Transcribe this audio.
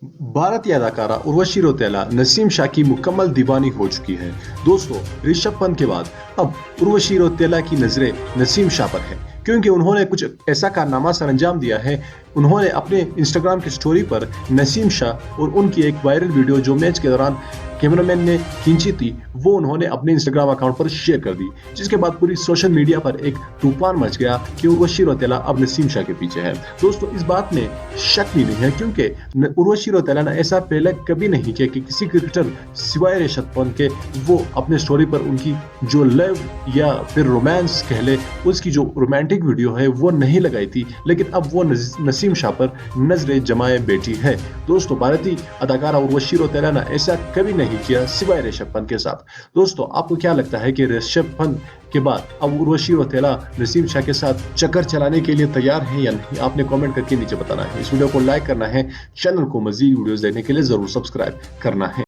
भारतीय अदाकारा उर्वशी रौतेला नसीम शाह की मुकम्मल दीवानी हो चुकी है। दोस्तों, ऋषभ पंत के बाद अब उर्वशी रौतेला की नजरें नसीम शाह पर है, क्योंकि उन्होंने कुछ ऐसा कारनामा सर अंजाम दिया है। उन्होंने अपने इंस्टाग्राम की स्टोरी पर नसीम शाह और उनकी एक वायरल वीडियो जो मैच के दौरान कैमरामैन ने खींची थी, वो उन्होंने अपने इंस्टाग्राम अकाउंट पर शेयर कर दी, जिसके बाद पूरी सोशल मीडिया पर एक तूफान मच गया कि उर्वशी रौतेला अब नसीम शाह के पीछे है। दोस्तों, इस बात में शक भी नहीं है, क्योंकि उर्वशी रौतेला ने ऐसा पहले कभी नहीं किया कि किसी क्रिकेटर सिवाय ऋषभ पंत के वो अपने स्टोरी पर उनकी जो लव या फिर रोमांस कह ले, उसकी जो रोमांटिक वीडियो है वो नहीं लगाई थी, लेकिन अब वो नसीम शाह पर नजरें जमाए बैठी है। दोस्तों, भारतीय अदाकारा उर्वशी रौतेला ने ऐसा कभी नहीं किया सिवाय ऋषभ पंत के साथ। दोस्तों, आपको क्या लगता है कि ऋषभ पंत के बाद अब उर्वशी रौतेला नसीम शाह के साथ चक्कर चलाने के लिए तैयार है या नहीं? आपने कमेंट करके नीचे बताना है। इस वीडियो को लाइक करना है, चैनल को मजीद वीडियोस देखने के लिए जरूर सब्सक्राइब करना है।